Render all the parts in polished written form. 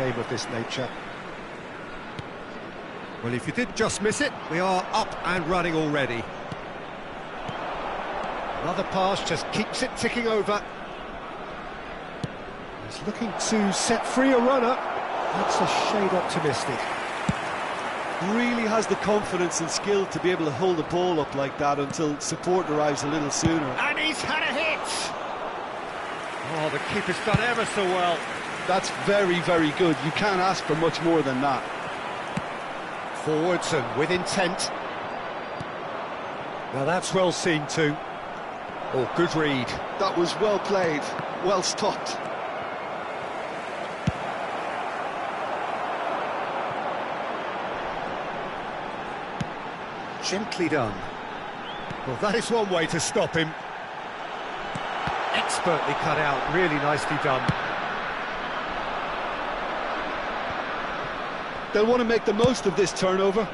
game of this nature. Well, if you did just miss it, we are up and running already. Another pass just keeps it ticking over. He's looking to set free a runner. That's a shade optimistic. Really has the confidence and skill to be able to hold the ball up like that until support arrives a little sooner. And he's had a hit! Oh, the keeper's done ever so well. That's very, very good. You can't ask for much more than that. Forwards and with intent. Now that's well seen too. Oh, good read. That was well played, well stopped. Gently done. Well, that is one way to stop him. Expertly cut out, really nicely done. They'll want to make the most of this turnover.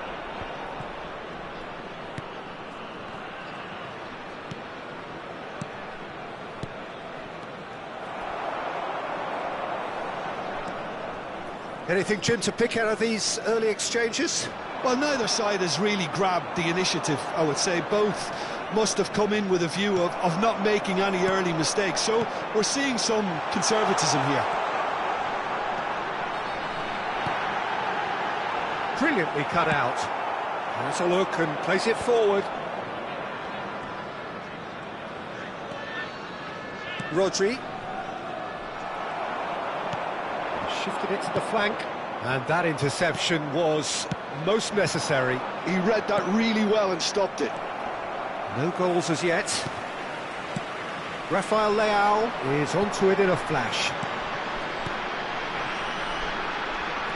Anything, Jim, to pick out of these early exchanges? Well, neither side has really grabbed the initiative, I would say. Both must have come in with a view of not making any early mistakes. So we're seeing some conservatism here. Brilliantly cut out. Has a look and plays it forward. Rodri. Shifted it to the flank. And that interception was most necessary. He read that really well and stopped it. No goals as yet. Rafael Leao is onto it in a flash.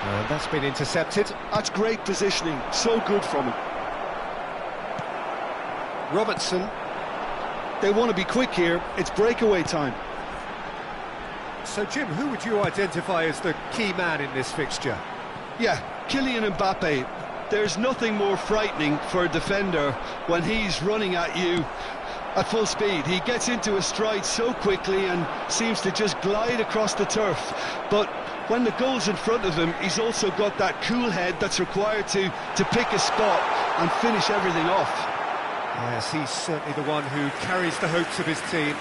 And that's been intercepted. That's great positioning, so good from him. Robertson. They want to be quick here, it's breakaway time. So, Jim, who would you identify as the key man in this fixture? Yeah, Kylian Mbappe. There's nothing more frightening for a defender when he's running at you at full speed. He gets into a stride so quickly and seems to just glide across the turf. But when the goal's in front of him, he's also got that cool head that's required to pick a spot and finish everything off. Yes, he's certainly the one who carries the hopes of his team.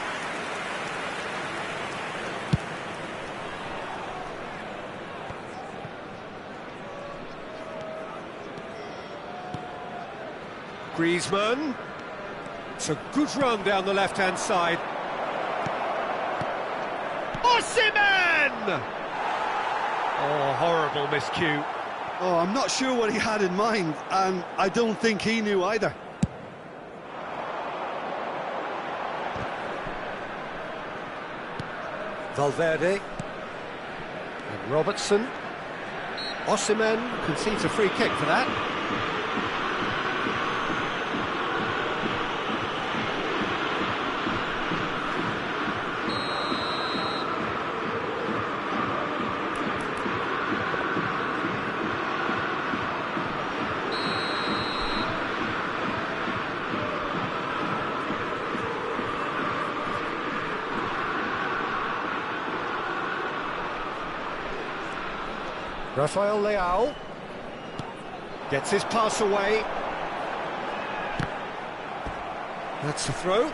Griezmann. It's a good run down the left-hand side. Osimhen! Oh, horrible miscue. Oh, I'm not sure what he had in mind, and I don't think he knew either. Valverde. And Robertson. Osimhen concedes a free kick for that. Rafael Leao gets his pass away. That's a throw.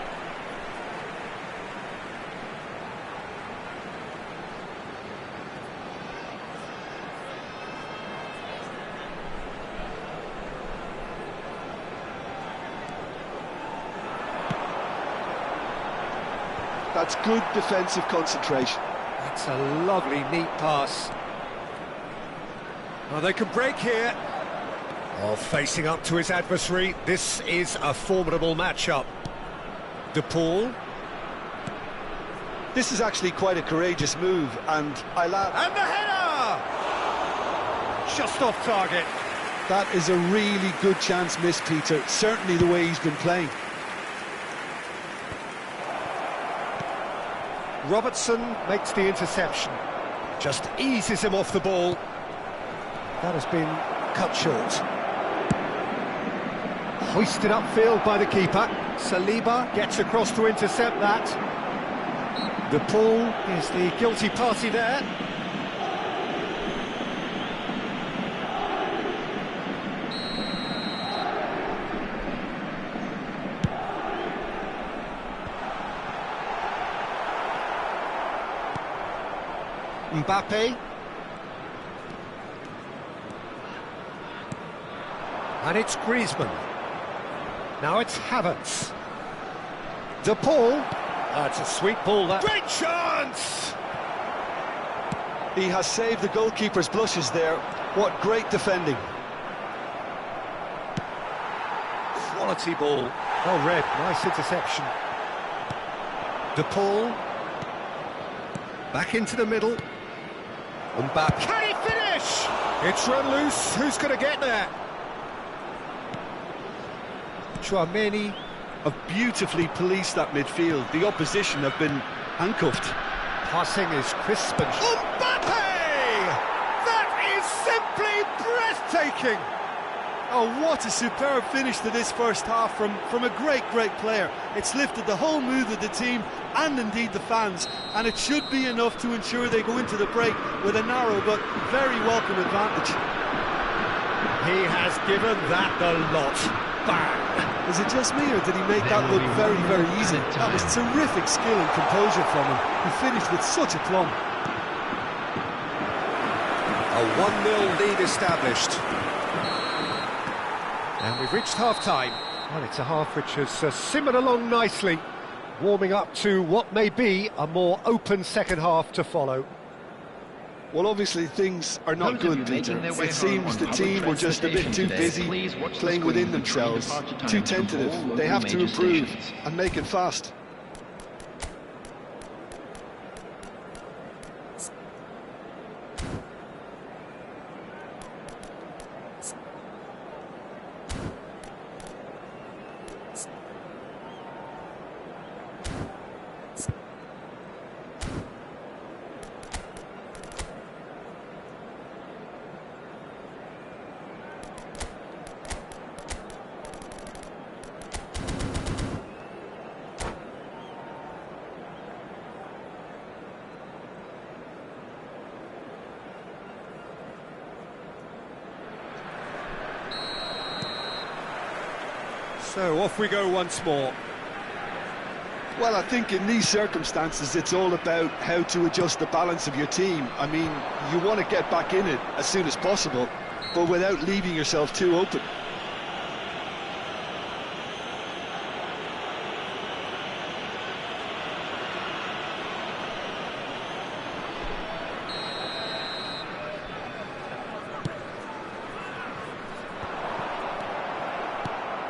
That's good defensive concentration. That's a lovely, neat pass. Oh, they can break here. Oh, facing up to his adversary. This is a formidable matchup. De Paul. This is actually quite a courageous move, and I laugh. And the header! Just off target. That is a really good chance missed, Peter. Certainly the way he's been playing. Robertson makes the interception. Just eases him off the ball. That has been cut short. Hoisted upfield by the keeper. Saliba gets across to intercept that. De Paul is the guilty party there. Mbappe. And it's Griezmann. Now it's Havertz. De Paul. That's a sweet ball, that. Great chance! He has saved the goalkeeper's blushes there. What great defending. Quality ball. Well read, nice interception. De Paul. Back into the middle. Mbappe. Can he finish? It's run loose. Who's going to get there? Chouameni have beautifully policed that midfield. The opposition have been handcuffed. Passing is crisp and... Mbappe! That is simply breathtaking! Oh, what a superb finish to this first half from a great player. It's lifted the whole mood of the team and indeed the fans, and it should be enough to ensure they go into the break with a narrow but very welcome advantage. He has given that the lot. Bang! Is it just me, or did he make that look very, very easy? That was terrific skill and composure from him. He finished with such aplomb. A 1-0 lead established. And we've reached half-time. Well, it's a half which has simmered along nicely, warming up to what may be a more open second half to follow. Well, obviously things are not good, Peter. It seems the team were just a bit too busy playing within themselves, too tentative. They have to improve and make it fast. So off we go once more. Well, I think in these circumstances it's all about how to adjust the balance of your team. I mean, you want to get back in it as soon as possible, but without leaving yourself too open.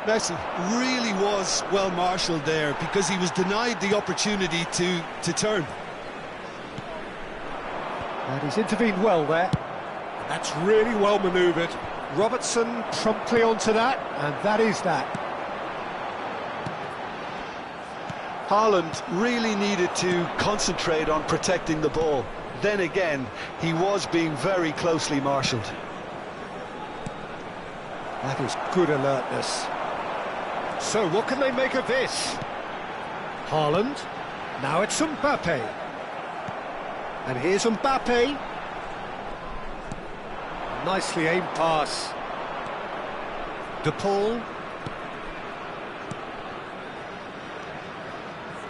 Messi really was well marshalled there because he was denied the opportunity to turn. And he's intervened well there. That's really well manoeuvred. Robertson promptly onto that, and that is that. Haaland really needed to concentrate on protecting the ball. Then again, he was being very closely marshalled. That is good alertness. So what can they make of this? Haaland. Now it's Mbappe. And here's Mbappe. Nicely aimed pass. De Paul.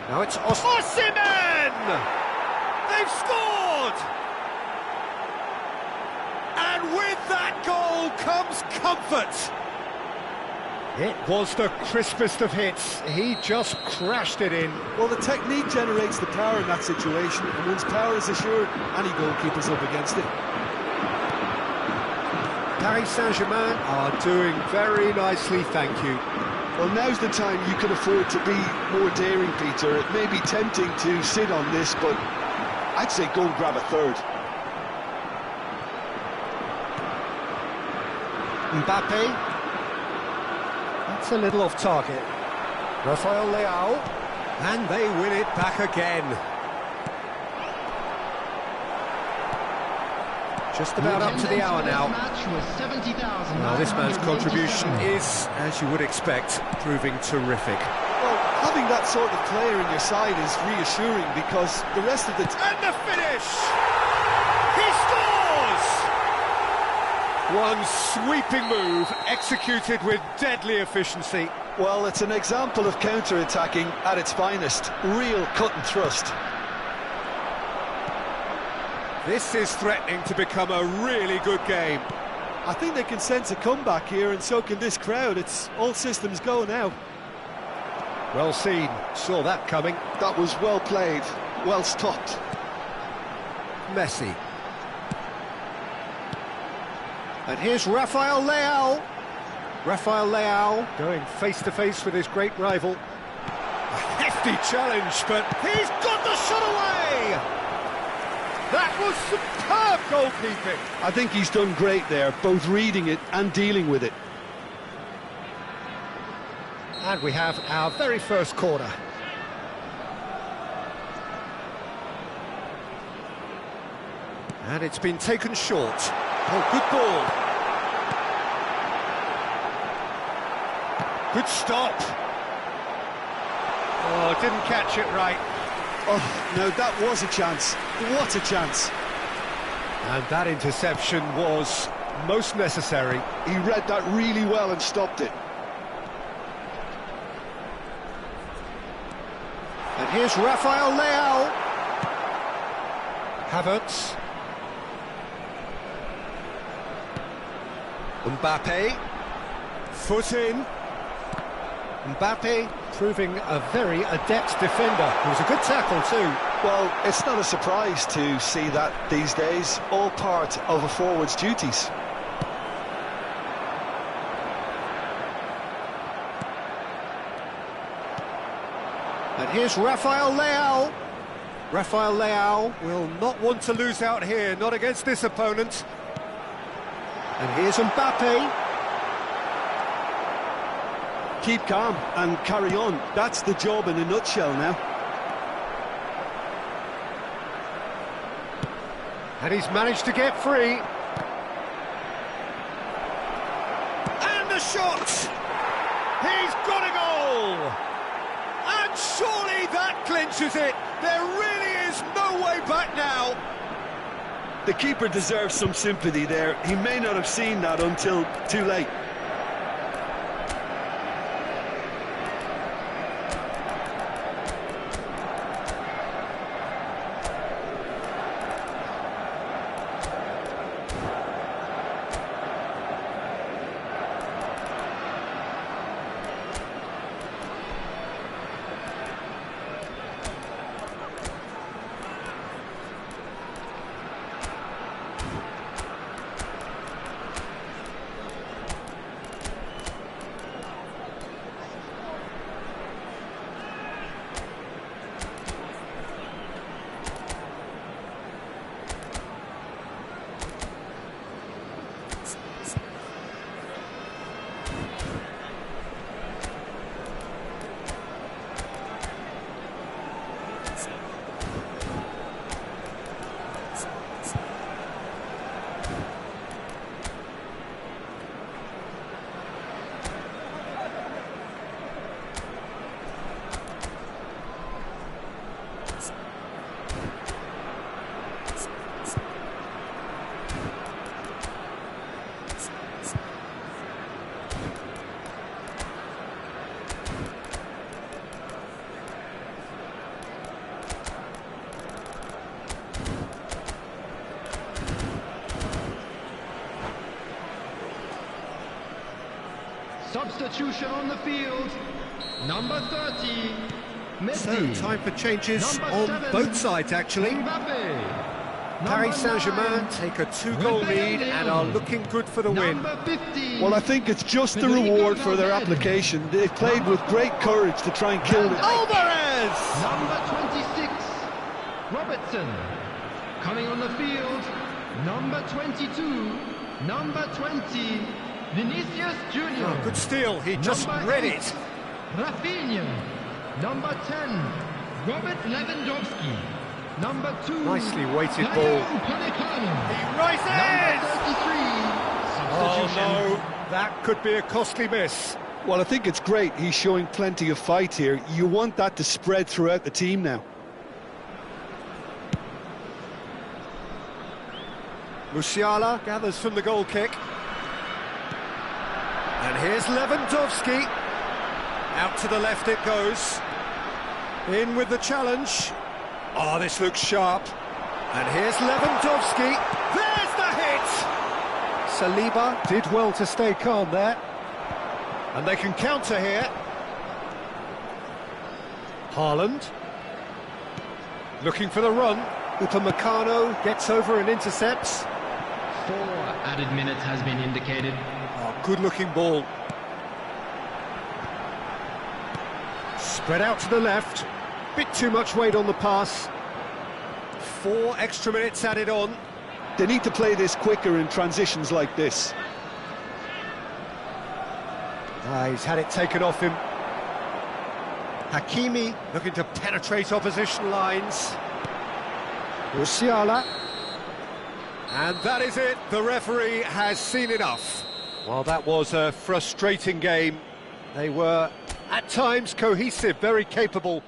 Now it's Osimhen! They've scored! And with that goal comes comfort. It was the crispest of hits. He just crashed it in. Well, the technique generates the power in that situation, and once power is assured, any goalkeeper's up against it. Paris Saint-Germain are doing very nicely, thank you. Well, now's the time you can afford to be more daring, Peter. It may be tempting to sit on this, but I'd say go and grab a third. Mbappe. That's a little off target. Rafael Leao. And they win it back again. Just about up to the hour now. Now this man's contribution is, as you would expect, proving terrific. Well, having that sort of player in your side is reassuring because the rest of the... And the finish! He scores! One sweeping move, executed with deadly efficiency. Well, it's an example of counter-attacking at its finest. Real cut and thrust. This is threatening to become a really good game. I think they can sense a comeback here, and so can this crowd. It's all systems go now. Well seen, saw that coming. That was well played, well stopped. Messi. And here's Rafael Leao. Rafael Leao going face-to-face with his great rival. A hefty challenge, but he's got the shot away! That was superb goalkeeping. I think he's done great there, both reading it and dealing with it. And we have our very first corner. And it's been taken short. Oh, good ball. Good stop. Oh, didn't catch it right. Oh, no, that was a chance. What a chance. And that interception was most necessary. He read that really well and stopped it. And here's Rafael Leao. Havertz. Mbappe. Foot in. Mbappe proving a very adept defender. It was a good tackle too. Well, it's not a surprise to see that these days, all part of a forward's duties. And here's Rafael Leao. Rafael Leao will not want to lose out here, not against this opponent. And here's Mbappe. Keep calm and carry on. That's the job in a nutshell now. And he's managed to get free. And the shot! He's got a goal! And surely that clinches it. There really is no way back now. The keeper deserves some sympathy there. He may not have seen that until too late. Substitution on the field, number 30, Messi. So, time for changes Number on 7, both sides, actually. Mbappe. Paris Saint-Germain 9, take a two-goal lead and are looking good for the win. Number 50, Well, I think it's just the reward for their application. They've played with great courage to try and kill it. Alvarez! number 26, Robertson. Coming on the field, number 22, number 20, Vinicius Junior. Oh, good steal, he just Number read 8, it. Rafinha. Number 10, Robert Lewandowski. Number 2, Nicely weighted Rayo ball. Upamecano. He rises! Number 33, Oh substitution. no, that could be a costly miss. Well, I think it's great. He's showing plenty of fight here. You want that to spread throughout the team now. Musiala gathers from the goal kick. And here's Lewandowski. Out to the left it goes. In with the challenge. Oh, this looks sharp. And here's Lewandowski. There's the hit! Saliba did well to stay calm there. And they can counter here. Haaland. Looking for the run. Upamecano gets over and intercepts. 4 added minutes has been indicated. Oh, good-looking ball. Spread out to the left. Bit too much weight on the pass. 4 extra minutes added on. They need to play this quicker in transitions like this. He's had it taken off him. Hakimi looking to penetrate opposition lines. Musiala. And that is it. The referee has seen enough. Well, that was a frustrating game. They were, at times, cohesive, very capable.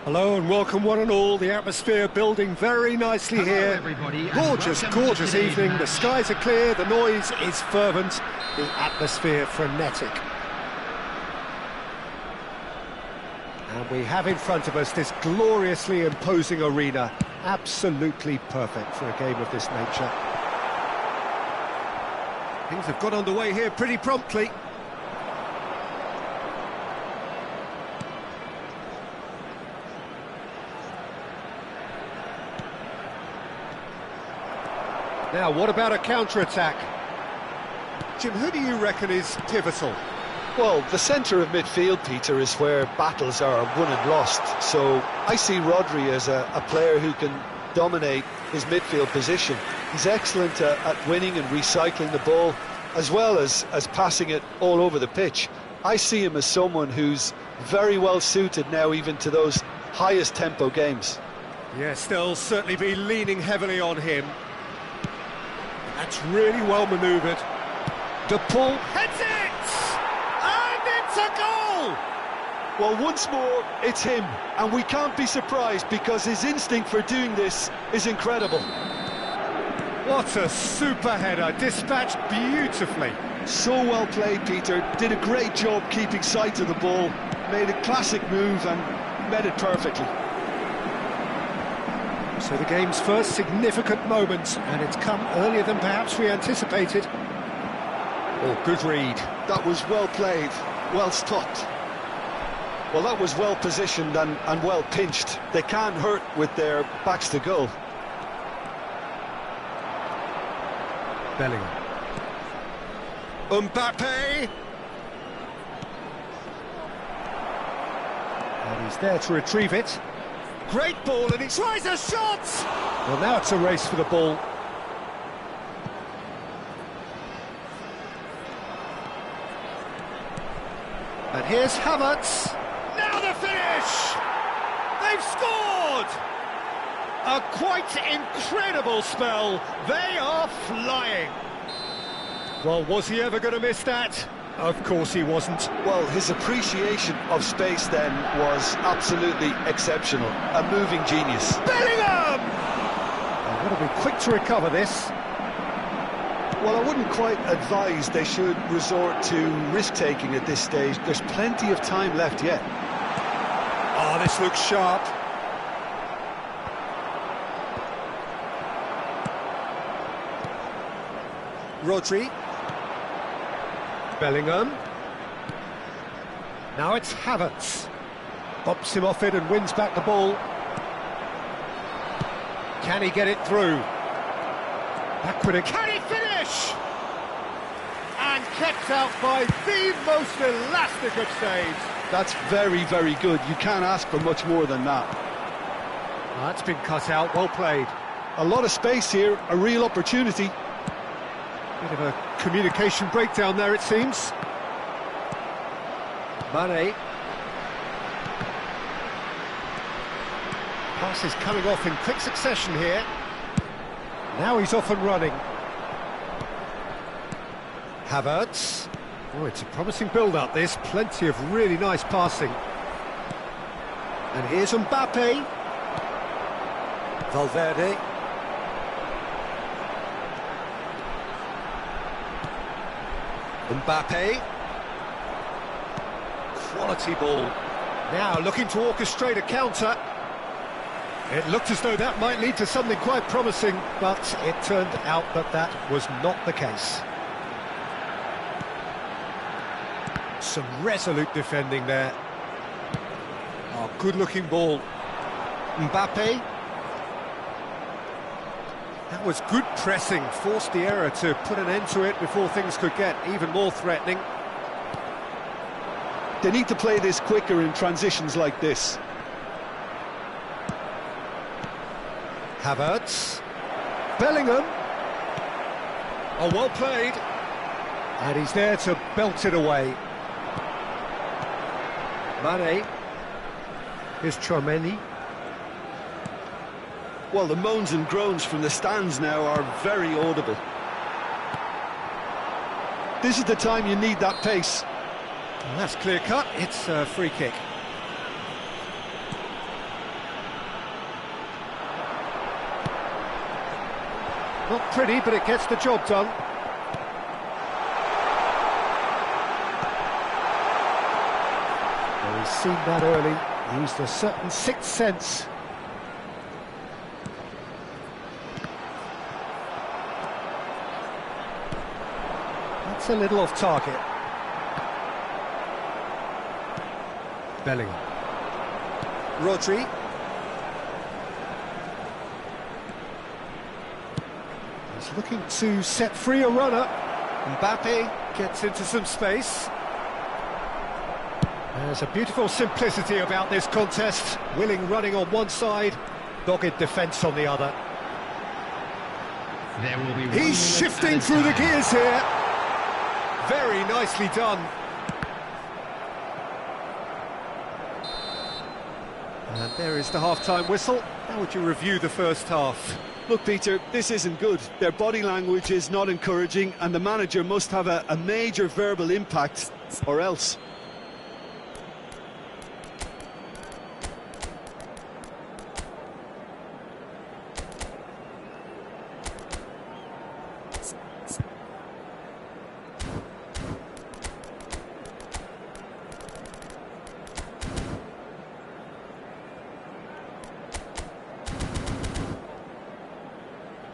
Hello and welcome one and all. The atmosphere building very nicely Hello, here. everybody, and Gorgeous, welcome to gorgeous today's evening. The match. skies are clear, the noise is fervent, the atmosphere frenetic. And we have in front of us this gloriously imposing arena. Absolutely perfect for a game of this nature. Things have got underway here pretty promptly. Now, what about a counter-attack? Jim, who do you reckon is pivotal? Well, the centre of midfield, Peter, is where battles are won and lost. So I see Rodri as a player who can dominate his midfield position. He's excellent at winning and recycling the ball, as well as passing it all over the pitch. I see him as someone who's very well suited now even to those highest tempo games. Yes, they'll certainly be leaning heavily on him. That's really well manoeuvred. De Paul heads it! And it's a goal! Well, once more, it's him, and we can't be surprised because his instinct for doing this is incredible. What a super header, dispatched beautifully. So well played, Peter. Did a great job keeping sight of the ball, made a classic move and met it perfectly. So the game's first significant moment, and it's come earlier than perhaps we anticipated. Oh, good read. That was well played, well stopped. Well, that was well positioned and well pinched. They can't hurt with their backs to goal. Bellingham. Mbappe! And he's there to retrieve it. Great ball, and he tries a shot! Well, now it's a race for the ball. And here's Havertz. Now the finish! They've scored! A quite incredible spell. They are flying. Well, was he ever going to miss that? Of course he wasn't. Well, his appreciation of space then was absolutely exceptional. A moving genius. Bellingham! They've got to be quick to recover this. Well, I wouldn't quite advise they should resort to risk-taking at this stage. There's plenty of time left yet. Oh, this looks sharp. Rodri. Bellingham. Now it's Havertz. Bops him off it and wins back the ball. Can he get it through? Backward again. Can he finish? And kept out by the most elastic of saves. That's very, very good. You can't ask for much more than that. Oh, that's been cut out, well played. A lot of space here, a real opportunity. Bit of a communication breakdown there, it seems. Mane. Pass is coming off in quick succession here. Now he's off and running. Havertz. Oh, it's a promising build-up, this. Plenty of really nice passing. And here's Mbappe. Valverde. Mbappe. Quality ball. Now looking to orchestrate a counter. It looked as though that might lead to something quite promising, but it turned out that that was not the case. Some resolute defending there. Oh, good-looking ball. Mbappe. That was good pressing, forced the error to put an end to it before things could get even more threatening. They need to play this quicker in transitions like this. Havertz. Bellingham. Oh, well played. And he's there to belt it away. Mane. Here's Chouameni. Well, the moans and groans from the stands now are very audible. This is the time you need that pace. Well, that's clear cut. It's a free kick. Not pretty, but it gets the job done. Well, he's seen that early, used a certain sixth sense. That's a little off target. Bellingham. Rodri. He's looking to set free a runner. Mbappe gets into some space. There's a beautiful simplicity about this contest. Willing running on one side, dogged defence on the other. There will be He's shifting through the gears here. Very nicely done. And there is the half-time whistle. How would you review the first half? Look, Peter, this isn't good. Their body language is not encouraging, and the manager must have a major verbal impact, or else.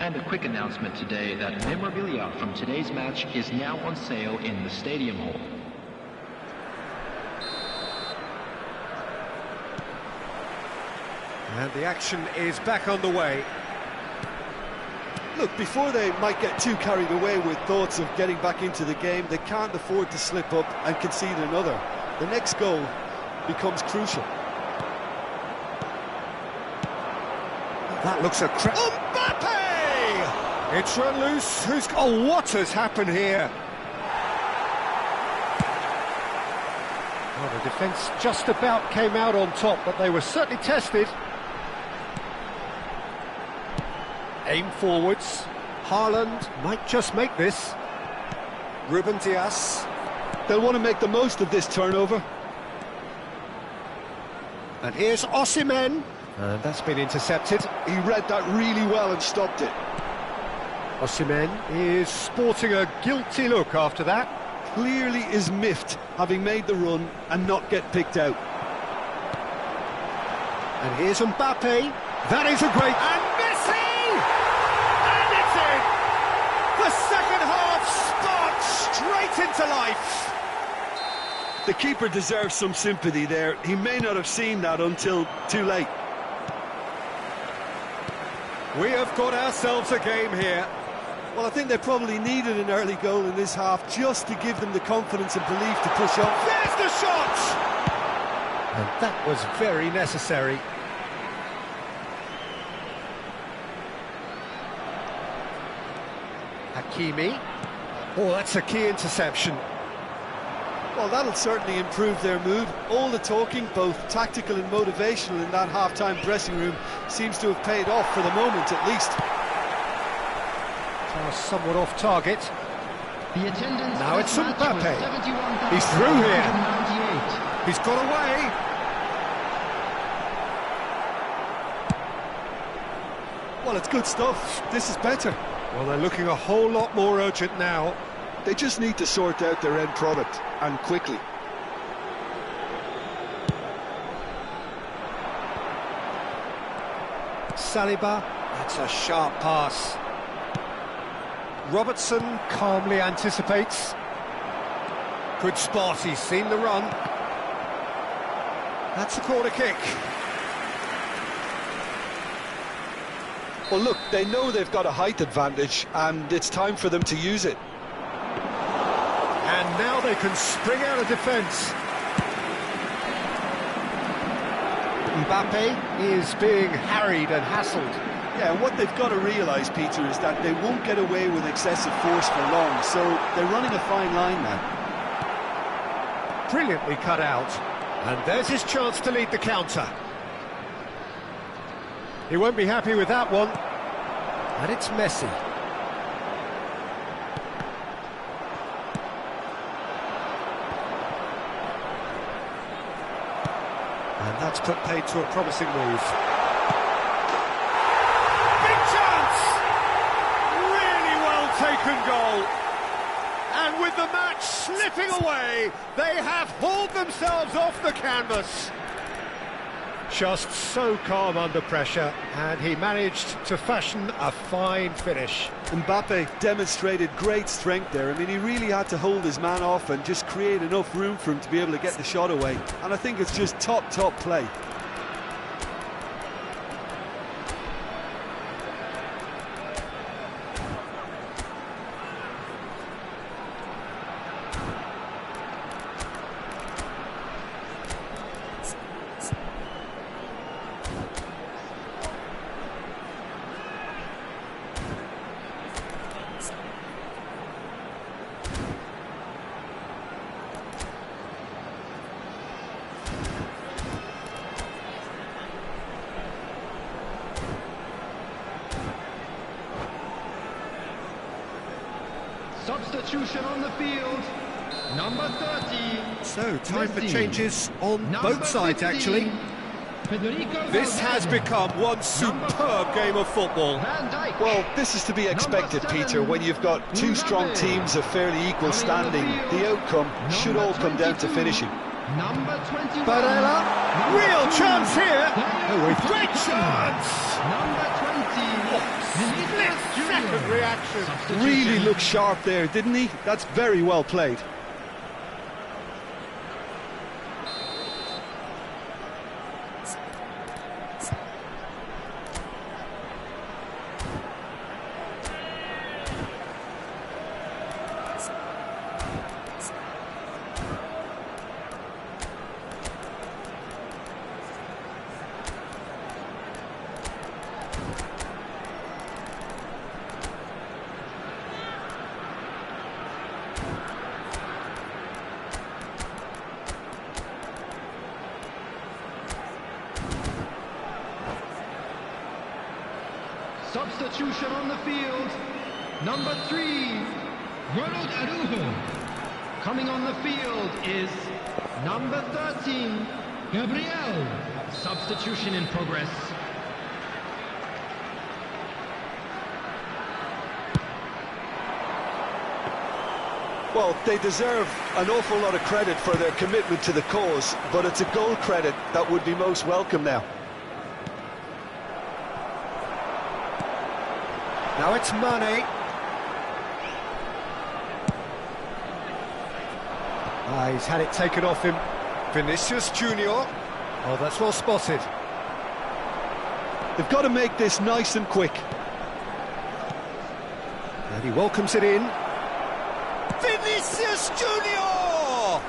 And a quick announcement today that memorabilia from today's match is now on sale in the Stadium Hall. And the action is back underway. Look, before they might get too carried away with thoughts of getting back into the game, they can't afford to slip up and concede another. The next goal becomes crucial. That looks a Mbappe! It's run loose. Oh, what has happened here? Well, the defence just about came out on top, but they were certainly tested. Aim forwards. Haaland might just make this. Ruben Dias. They'll want to make the most of this turnover. And here's Osimhen. And that's been intercepted. He read that really well and stopped it. Osimhen is sporting a guilty look after that. Clearly is miffed, having made the run and not get picked out. And here's Mbappe. That is a great... And Messi! And it's in! The second half sparked straight into life. The keeper deserves some sympathy there. He may not have seen that until too late. We have got ourselves a game here. Well, I think they probably needed an early goal in this half just to give them the confidence and belief to push on. There's the shot! And that was very necessary. Hakimi. Oh, that's a key interception. Well, that'll certainly improve their mood. All the talking, both tactical and motivational in that half-time dressing room, seems to have paid off for the moment, at least. Somewhat off target. The attendance now it's Mbappe. He's through here. He's got away. Well, it's good stuff. This is better. Well, they're looking a whole lot more urgent now. They just need to sort out their end product, and quickly. Saliba, that's a sharp pass. Robertson calmly anticipates. Good spot, he's seen the run. That's a corner kick. Well, look, they know they've got a height advantage, and it's time for them to use it. And now they can spring out of defence. Mbappe is being harried and hassled. Yeah, and what they've got to realise, Peter, is that they won't get away with excessive force for long, so they're running a fine line now. Brilliantly cut out. And there's his chance to lead the counter. He won't be happy with that one. And it's Messi. And that's put paid to a promising move. Big chance! slipping away. They have hauled themselves off the canvas. Just so calm under pressure, and he managed to fashion a fine finish. Mbappe demonstrated great strength there. I mean, he really had to hold his man off and just create enough room for him to be able to get the shot away. And I think it's just top play. Substitution on the field, number 30. So, time for changes on both sides, actually. This has become one superb game of football. Well, this is to be expected, Peter, when you've got two strong teams of fairly equal standing. The outcome should all come down to finishing. Barella, real chance here. Oh, great chance. Split-second reaction. Really looked sharp there, didn't he? That's very well played. Substitution on the field, number 3, Ronald Araujo. Coming on the field is number 13, Gabriel. Substitution in progress. Well, they deserve an awful lot of credit for their commitment to the cause, but it's a goal credit that would be most welcome now. Now it's Mane. He's had it taken off him. Vinicius Junior. Oh, that's well spotted. They've got to make this nice and quick. And he welcomes it in. Vinicius Junior!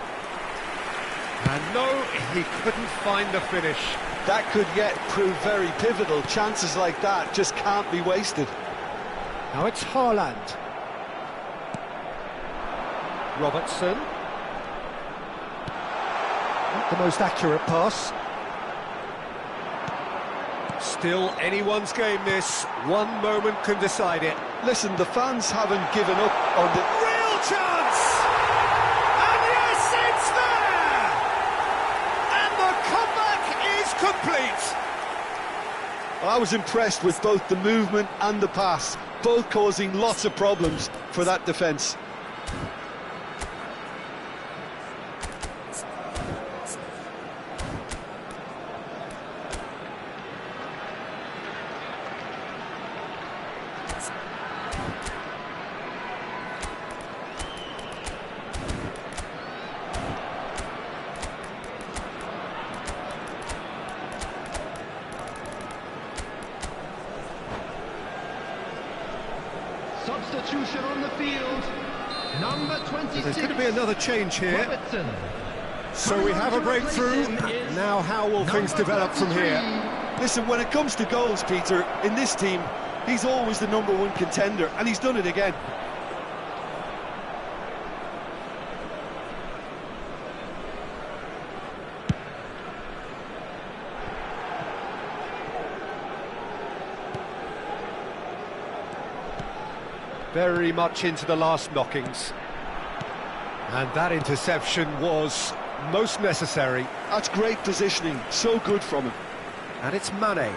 And no, he couldn't find the finish. That could yet prove very pivotal. Chances like that just can't be wasted. Now it's Haaland. Robertson. Not the most accurate pass. Still anyone's game this. One moment can decide it. Listen, the fans haven't given up on the... Real chance! And yes, it's there! And the comeback is complete. I was impressed with both the movement and the pass, both causing lots of problems for that defence. Substitution on the field, number 26. There's going to be another change here. Robertson. So we have a breakthrough. Now how will things develop from here? Listen, when it comes to goals, Peter, in this team, he's always the #1 contender, and he's done it again. Very much into the last knockings. And that interception was most necessary. That's great positioning, so good from him. And it's Mane.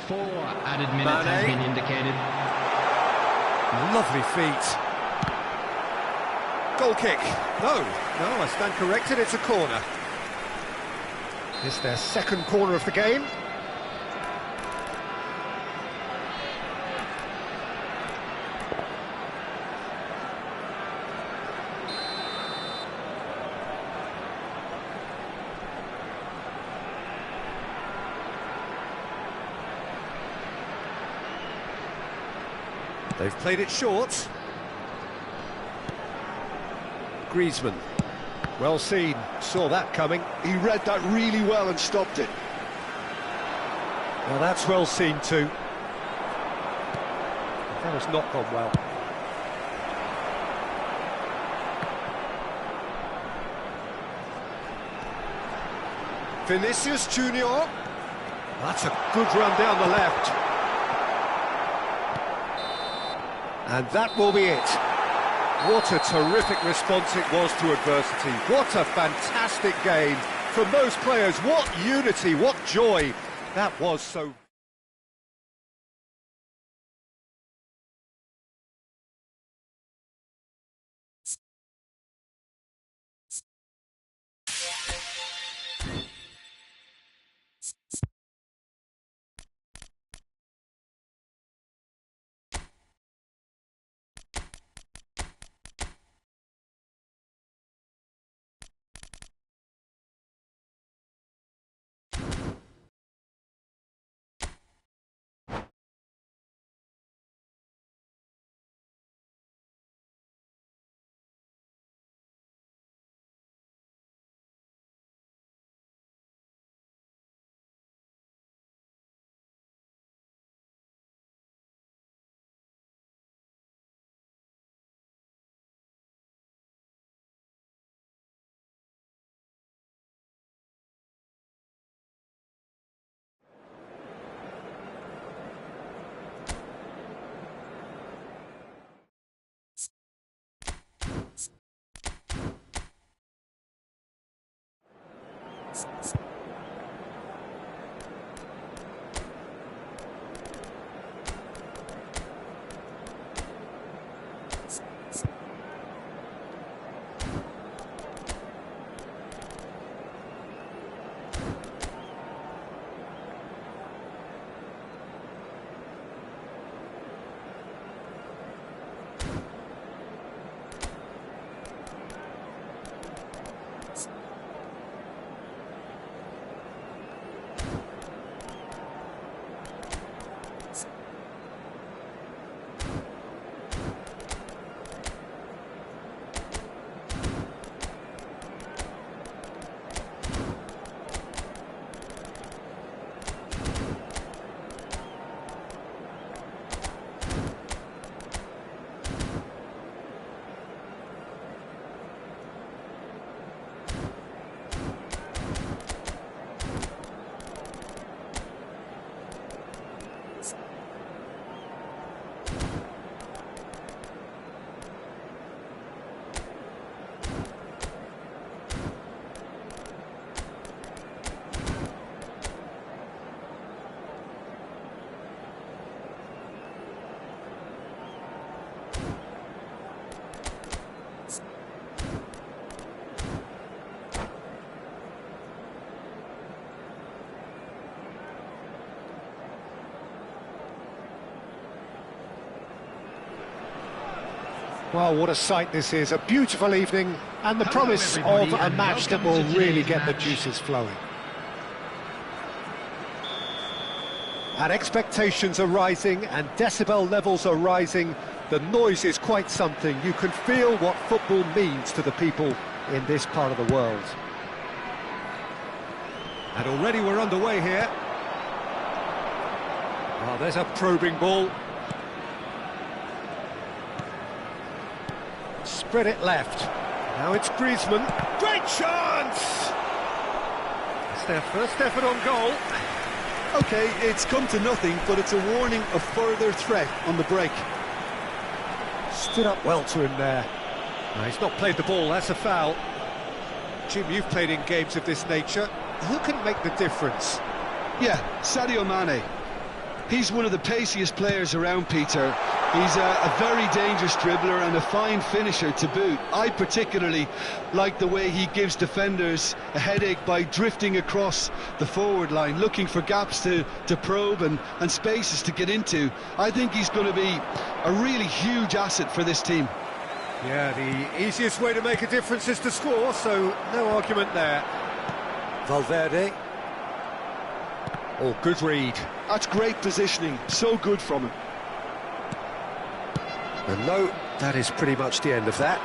4 added minutes have been indicated. Lovely feet. Goal kick. No, I stand corrected, it's a corner. It's their second corner of the game. They've played it short. Griezmann. Well seen, saw that coming. He read that really well and stopped it. Well, that's well seen too. That has not gone well. Vinicius Junior. That's a good run down the left. And that will be it. What a terrific response it was to adversity. What a fantastic game from those players. What unity, what joy. That was so... Well, what a sight this is. A beautiful evening and the promise of a match that will really get the juices flowing. And expectations are rising and decibel levels are rising. The noise is quite something. You can feel what football means to the people in this part of the world. And already we're underway here. Oh, there's a probing ball. Spread it left. Now it's Griezmann. Great chance! It's their first effort on goal. OK, it's come to nothing, but it's a warning of further threat on the break. Stood up well to him there. No, he's not played the ball, that's a foul. Jim, you've played in games of this nature. Who can make the difference? Yeah, Sadio Mane. He's one of the paciest players around, Peter. He's a very dangerous dribbler and a fine finisher to boot. I particularly like the way he gives defenders a headache by drifting across the forward line, looking for gaps to probe and spaces to get into. I think he's going to be a really huge asset for this team. Yeah, the easiest way to make a difference is to score, so no argument there. Valverde. Oh, good read. That's great positioning, so good from him. And no, that is pretty much the end of that.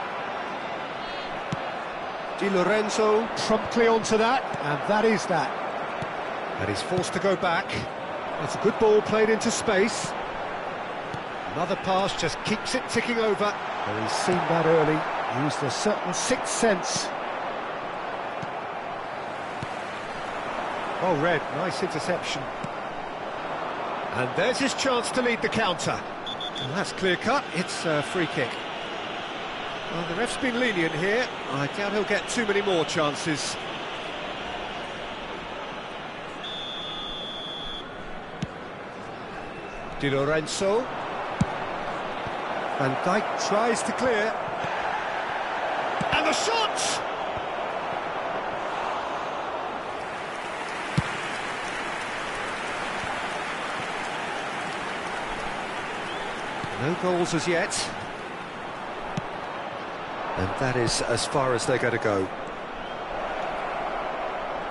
Di Lorenzo promptly onto that, and that is that. And he's forced to go back. That's a good ball played into space. Another pass just keeps it ticking over. Well, he's seen that early, used a certain sixth sense. Well read, nice interception. And there's his chance to lead the counter. And that's clear-cut, it's a free kick. Well, the ref's been lenient here. I doubt he'll get too many more chances. Di Lorenzo. Van Dijk tries to clear. And the shot! No goals as yet. And that is as far as they're going to go.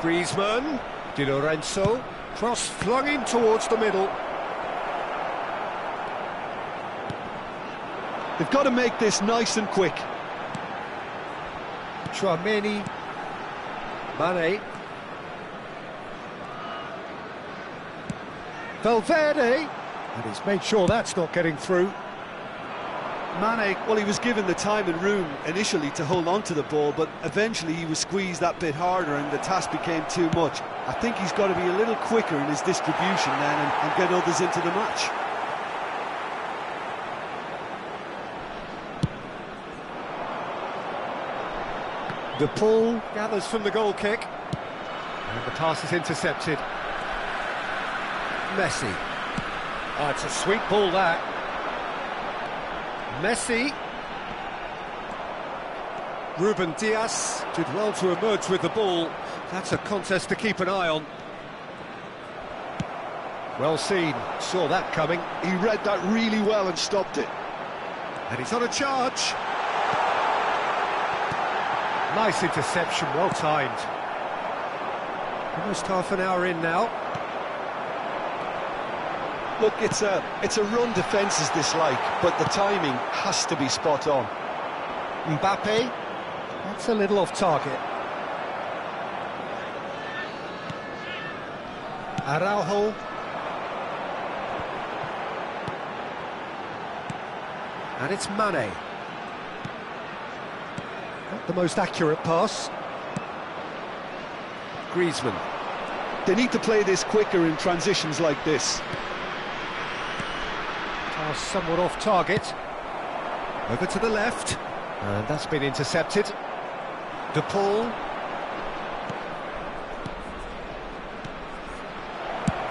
Griezmann, Di Lorenzo, cross flung in towards the middle. They've got to make this nice and quick. Chouameni, Mane. Valverde, and he's made sure that's not getting through. Mane, well, he was given the time and room initially to hold on to the ball, but eventually he was squeezed that bit harder and the task became too much. I think he's got to be a little quicker in his distribution then and get others into the match. The pull gathers from the goal kick. And the pass is intercepted. Messi. Oh, it's a sweet ball, that. Messi. Ruben Dias did well to emerge with the ball. That's a contest to keep an eye on. Well seen, saw that coming. He read that really well and stopped it. And he's on a charge. Nice interception, well timed. Almost half an hour in now. Look, it's a run defence's dislike, but the timing has to be spot on. Mbappe, that's a little off target. Araujo. And it's Mane. Not the most accurate pass. Griezmann. They need to play this quicker in transitions like this. Pass somewhat off target. Over to the left. And that's been intercepted. De Paul.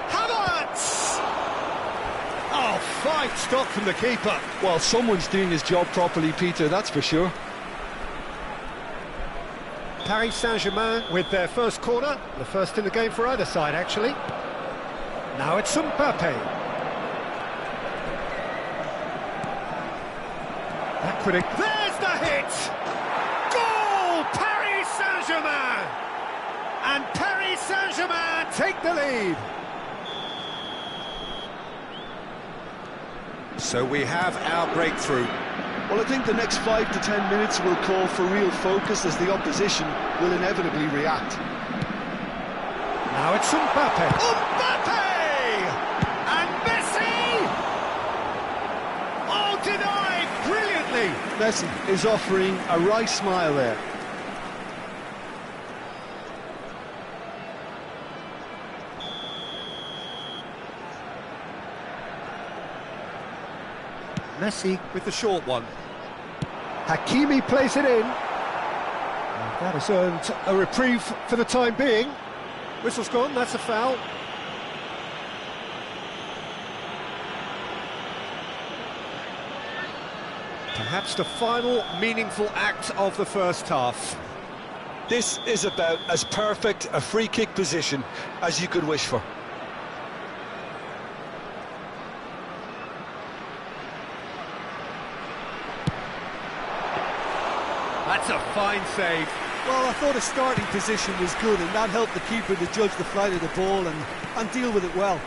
Havertz! Oh, fine stop from the keeper. Well, someone's doing his job properly, Peter, that's for sure. Paris Saint-Germain with their first corner, the first in the game for either side, actually. Now it's Mbappe. That could have... There's the hit! Goal! Paris Saint-Germain! And Paris Saint-Germain take the lead. So we have our breakthrough. Well, I think the next 5 to 10 minutes will call for real focus as the opposition will inevitably react. Now it's Mbappe. Mbappe! And Messi! Oh, denied brilliantly! Messi is offering a wry smile there. Messi with the short one. Hakimi plays it in. And that has earned a reprieve for the time being. Whistle's gone, that's a foul. Perhaps the final meaningful act of the first half. This is about as perfect a free kick position as you could wish for. That's a fine save. Well, I thought his starting position was good, and that helped the keeper to judge the flight of the ball and deal with it well.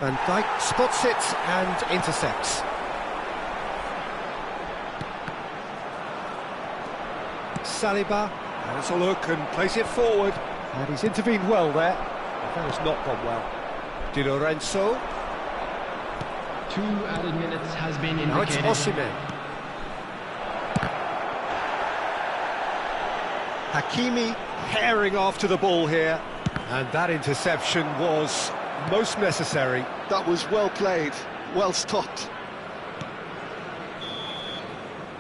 Van Dijk spots it and intercepts. Saliba has a look and plays it forward. And he's intervened well there. That has not gone well. Di Lorenzo. 2 added minutes has been Now it's indicated. Osimhen. Hakimi herring after the ball here. And that interception was most necessary. That was well played, well stopped.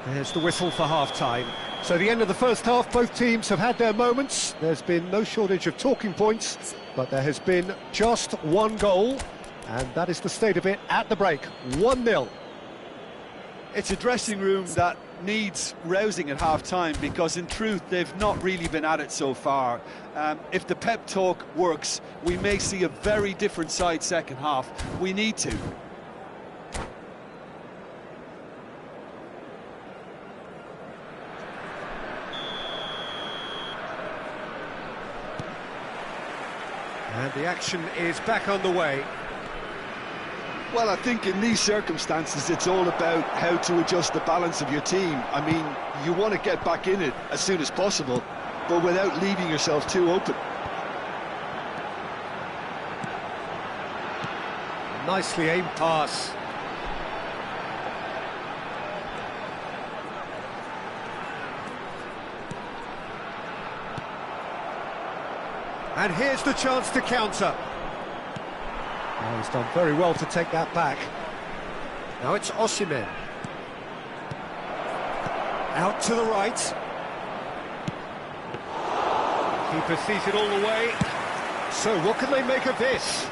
There's the whistle for half-time. So the end of the first half, both teams have had their moments. There's been no shortage of talking points, but there has been just one goal, and that is the state of it at the break. 1-0. It's a dressing room that needs rousing at half-time, because in truth they've not really been at it so far. If the pep talk works, we may see a very different side second half. We need to. And the action is back underway. Well, I think in these circumstances it's all about how to adjust the balance of your team. I mean, you want to get back in it as soon as possible, but without leaving yourself too open. Nicely aimed pass. And here's the chance to counter. Oh, he's done very well to take that back. Now it's Osimhen. Out to the right. Keeper sees it all the way. So what can they make of this?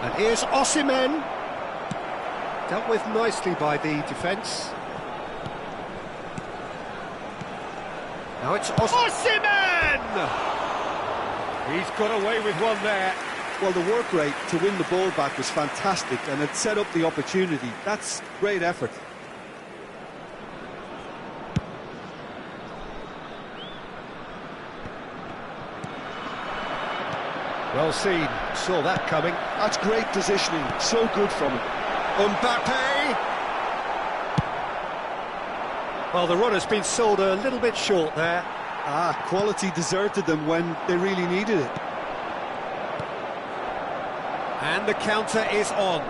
And here's Osimhen. Dealt with nicely by the defence. Now it's Osimhen! He's got away with one there. Well, the work rate to win the ball back was fantastic, and it set up the opportunity. That's great effort. Well seen, saw that coming. That's great positioning, so good from him. Mbappe! Well, the run has been sold a little bit short there. Quality deserted them when they really needed it. And the counter is on.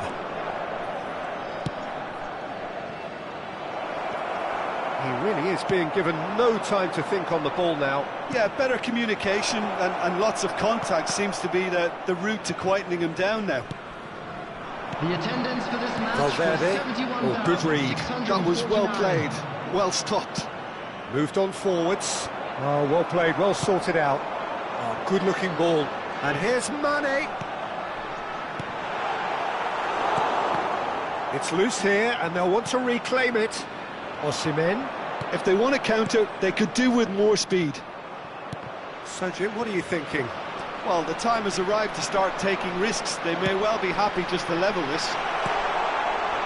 He really is being given no time to think on the ball now. Yeah, better communication and lots of contact seems to be the route to quietening him down now. The attendance for this match Valverde. was Oh, good read. That was well played, well stopped. Moved on forwards. Oh, well played, well sorted out. Oh, good-looking ball. And here's Mane. It's loose here, and they'll want to reclaim it. Osimhen. If they want to counter, they could do with more speed. So, Jim, what are you thinking? Well, the time has arrived to start taking risks. They may well be happy just to level this.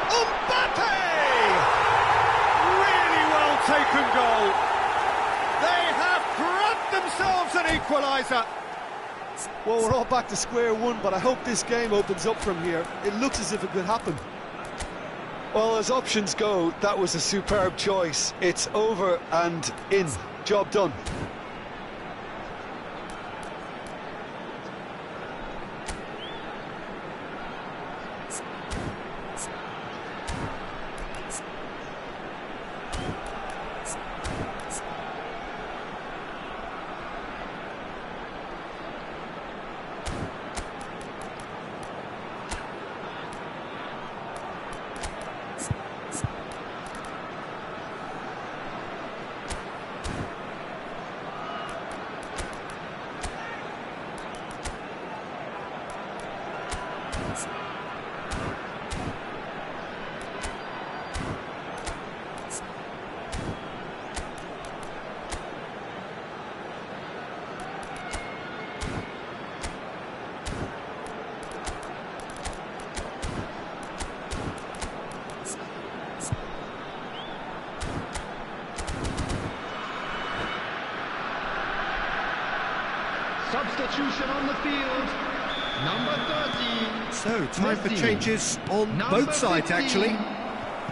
Mbappe! Really well taken goal. They have grabbed themselves an equaliser. Well, we're all back to square one, but I hope this game opens up from here. It looks as if it could happen. Well, as options go, that was a superb choice. It's over and in. Job done. Substitution on the field. Number 30. So, time for Messi. changes on Number both sides, 50. actually.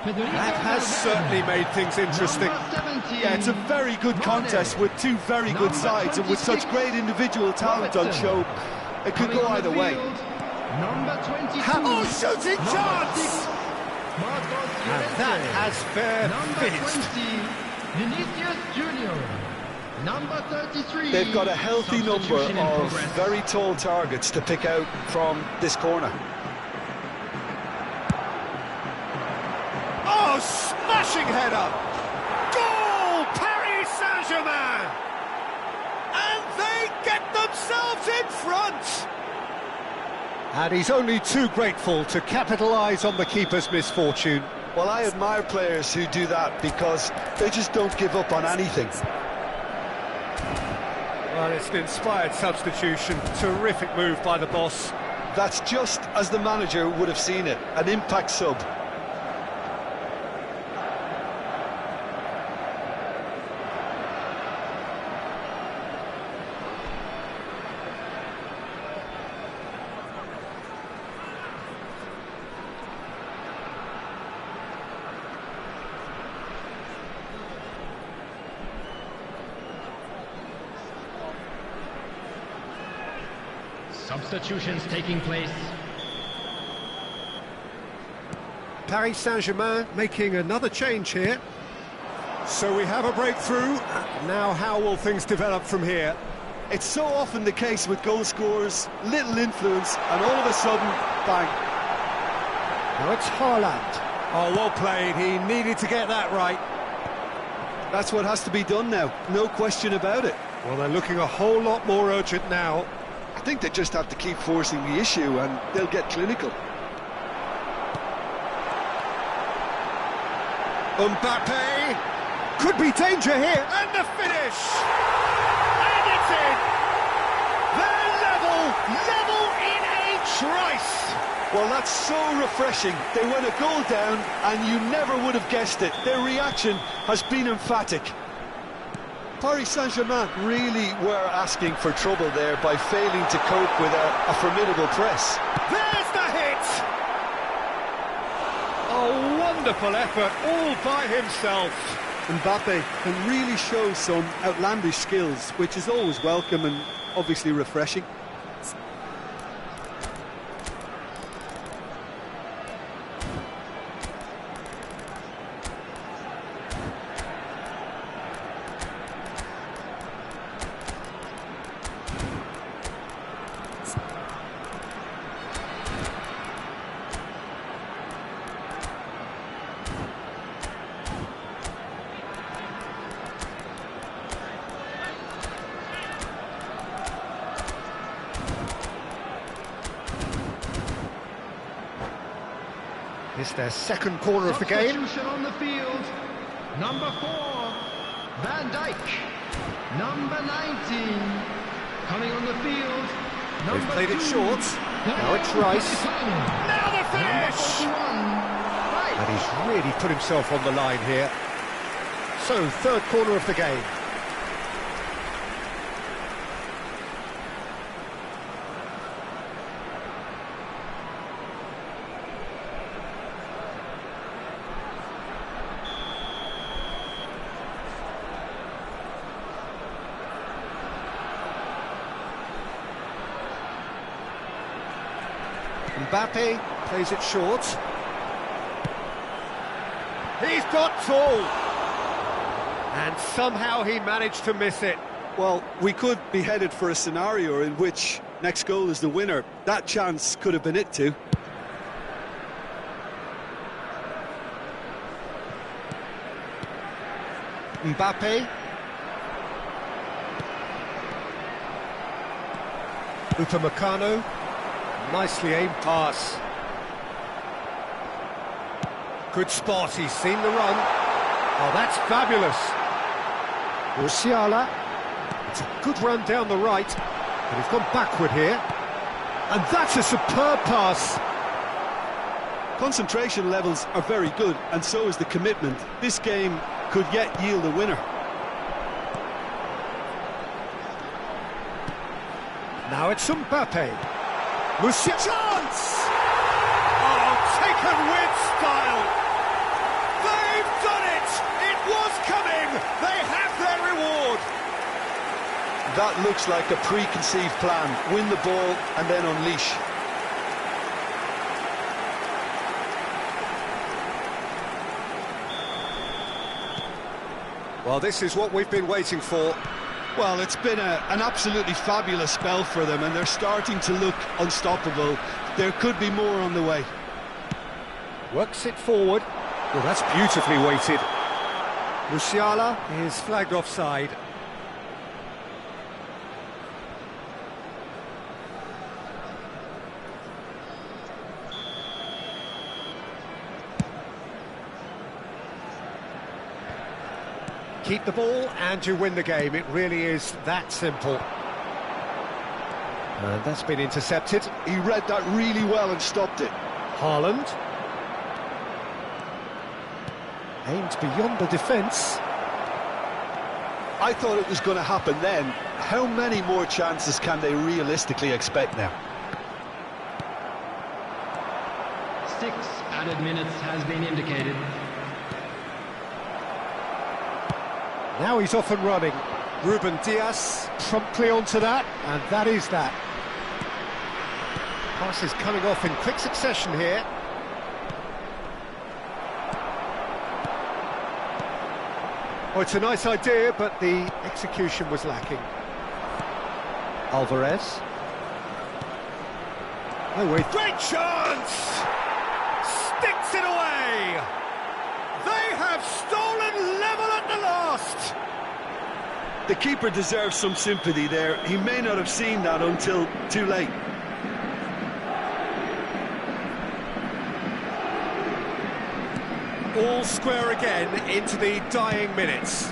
That has certainly made things interesting. Number 17. Yeah, it's a very good contest with two very good sides, and with such great individual talent on show, it could go either way. Number 22. Oh, shooting Number chance! 6. And that has fair Number finished. 20. Vinicius Junior. Number 33. They've got a healthy number Substitution in of progress. very tall targets to pick out from this corner. Oh, smashing header! Goal! Paris Saint-Germain! And they get themselves in front! And he's only too grateful to capitalise on the keeper's misfortune. Well, I admire players who do that because they just don't give up on anything. Well, it's an inspired substitution. Terrific move by the boss. That's just as the manager would have seen it, an impact sub. Substitutions taking place. Paris Saint-Germain making another change here. So we have a breakthrough. Now how will things develop from here? It's so often the case with goal scorers, little influence, and all of a sudden, bang. Now it's Haaland. Oh, well played. He needed to get that right. That's what has to be done now, no question about it. Well, they're looking a whole lot more urgent now. I think they just have to keep forcing the issue and they'll get clinical. Mbappe could be danger here, and the finish! And it's in! They're level in a trice! Well, that's so refreshing. They went a goal down and you never would have guessed it. Their reaction has been emphatic. Paris Saint-Germain really were asking for trouble there by failing to cope with a formidable press. There's the hit! A wonderful effort all by himself. Mbappe can really show some outlandish skills, which is always welcome and obviously refreshing. It's their second corner of the game. Substitution on the field. Number 4, Van Dijk. Number 19, coming on the field. They've played it 2. short. Now it's Rice. Now the finish! Number 41, And he's really put himself on the line here. So, third corner of the game. Mbappe plays it short. He's got tall. And somehow he managed to miss it. Well, we could be headed for a scenario in which next goal is the winner. That chance could have been it too. Mbappe. Upamecano. Nicely aimed pass. Good spot, he's seen the run. Oh, that's fabulous. Musiala. It's a good run down the right, but he's gone backward here. And that's a superb pass. Concentration levels are very good, and so is the commitment. This game could yet yield a winner. Now it's Mbappe. Musiala. Chance! Oh, taken with style. They've done it! It was coming! They have their reward! That looks like a preconceived plan. Win the ball and then unleash. Well, this is what we've been waiting for. Well, it's been an absolutely fabulous spell for them, and they're starting to look unstoppable. There could be more on the way. Works it forward. Well, that's beautifully weighted. Musiala is flagged offside. Keep the ball and you win the game. It really is that simple. And that's been intercepted. He read that really well and stopped it. Haaland. Aimed beyond the defence. I thought it was going to happen then. How many more chances can they realistically expect now? 6 added minutes has been indicated. Now he's off and running. Ruben Dias promptly onto that, and that is that. Pass is coming off in quick succession here. Oh, it's a nice idea, but the execution was lacking. Alvarez. No way. Great chance! Sticks it away! They have stolen level at the last! The keeper deserves some sympathy there. He may not have seen that until too late. All square again into the dying minutes.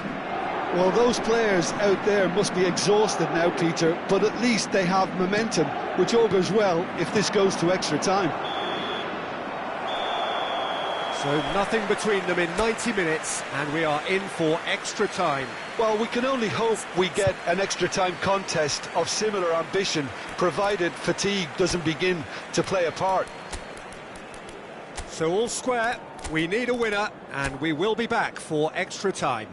Well, those players out there must be exhausted now, Peter, but at least they have momentum, which augurs well if this goes to extra time. So nothing between them in 90 minutes, and we are in for extra time. Well, we can only hope we get an extra time contest of similar ambition, provided fatigue doesn't begin to play a part. So all square, we need a winner, and we will be back for extra time.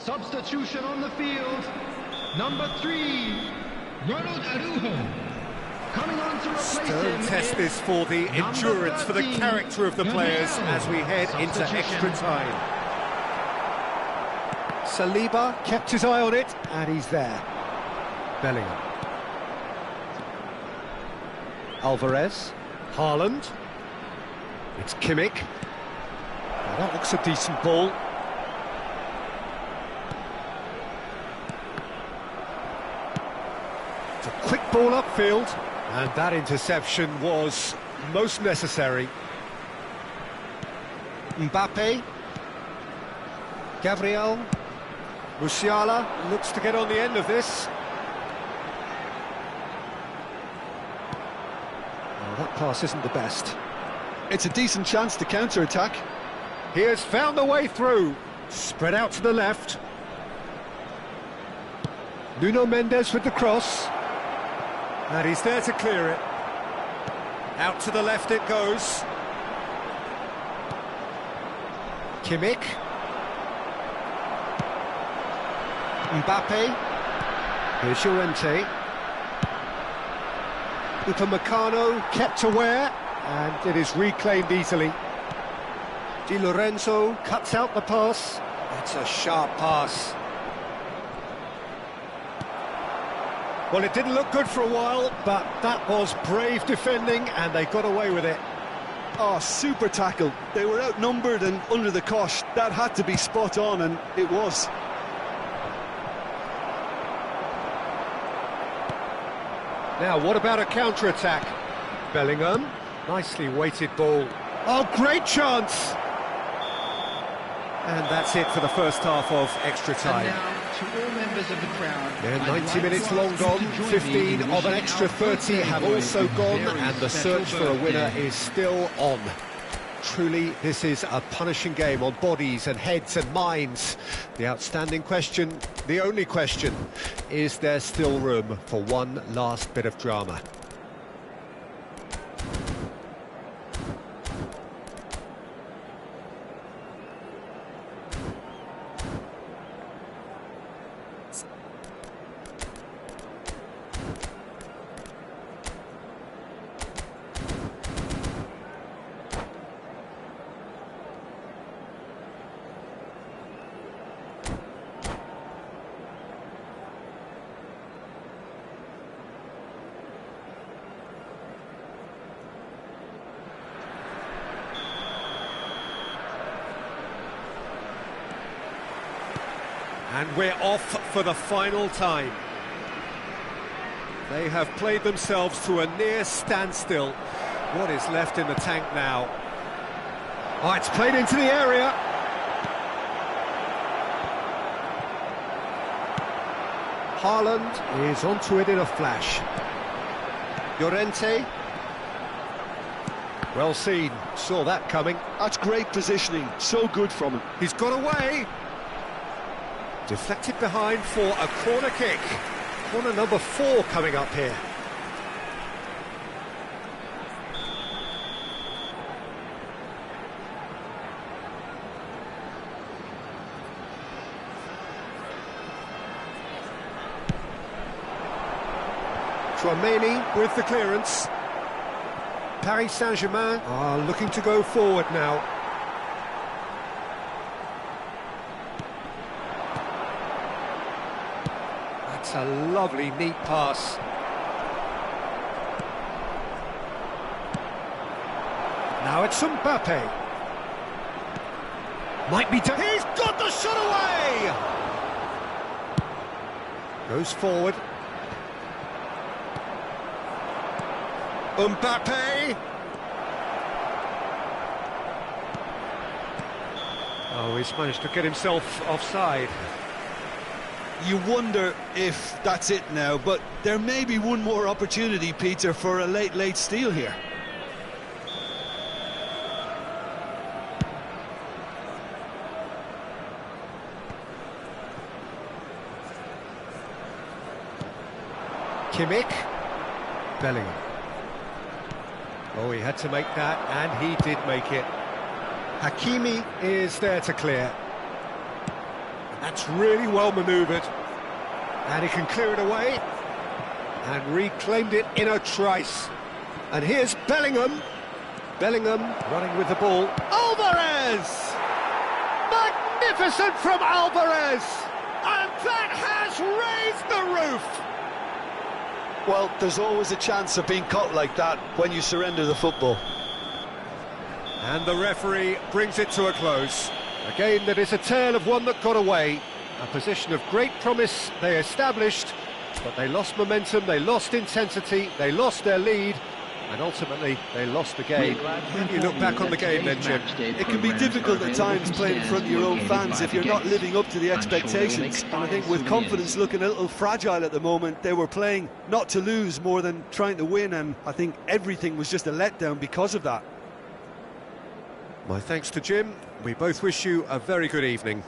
Substitution on the field. Number 3, Ronald Araujo. Coming on to replace him. Stern test this for the endurance, for the character of the players as we head into extra time. Saliba kept his eye on it, and he's there. Bellingham. Alvarez. Haaland. It's Kimmich. Now that looks a decent ball. It's a quick ball upfield, and that interception was most necessary. Mbappe. Gabriel. Musiala looks to get on the end of this. Well, that pass isn't the best. It's a decent chance to counter-attack. He has found the way through. Spread out to the left. Nuno Mendes with the cross. And he's there to clear it. Out to the left it goes. Kimmich. Mbappe. Here's Llorente. Upamecano kept aware, and it is reclaimed easily. Di Lorenzo cuts out the pass. It's a sharp pass. Well, it didn't look good for a while, but that was brave defending, and they got away with it. Oh, super tackle. They were outnumbered and under the cosh. That had to be spot on, and it was. Now, what about a counter-attack? Bellingham, nicely weighted ball. Oh, great chance! And that's it for the first half of extra time. And now, to all members of the crowd, Yeah, I'd 90 like minutes to long ask you gone, to join me 15 in of an wishing extra our 30 have birthday also boy gone, a very and the special search for a winner birthday. is still on. Truly, this is a punishing game on bodies and heads and minds. The outstanding question, the only question, is there still room for one last bit of drama? And we're off for the final time. They have played themselves to a near standstill. What is left in the tank now? Oh, it's played into the area. Haaland is onto it in a flash. Llorente. Well seen, saw that coming. That's great positioning, so good from him. He's got away. Deflected behind for a corner kick. Corner number 4 coming up here. Tchouaméni with the clearance. Paris Saint-Germain are looking to go forward now. That's a lovely, neat pass. Now it's Mbappe. Might be... He's got the shot away! Goes forward. Mbappe! Oh, he's managed to get himself offside. You wonder if that's it now, but there may be one more opportunity, Peter, for a late steal here. Kimmich. Bellingham. Oh, he had to make that, and he did make it. Hakimi is there to clear. That's really well manoeuvred. And he can clear it away. And reclaimed it in a trice. And here's Bellingham. Bellingham running with the ball. Alvarez! Magnificent from Alvarez! And that has raised the roof! Well, there's always a chance of being caught like that when you surrender the football. And the referee brings it to a close. A game that is a tale of one that got away. A position of great promise they established, but they lost momentum, they lost intensity, they lost their lead, and ultimately they lost the game. How do you look back on the game then, Jim? It can be difficult at times playing in front of your own fans if you're not living up to the expectations. And I think with confidence looking a little fragile at the moment, they were playing not to lose more than trying to win, and I think everything was just a letdown because of that. My thanks to Jim. We both wish you a very good evening.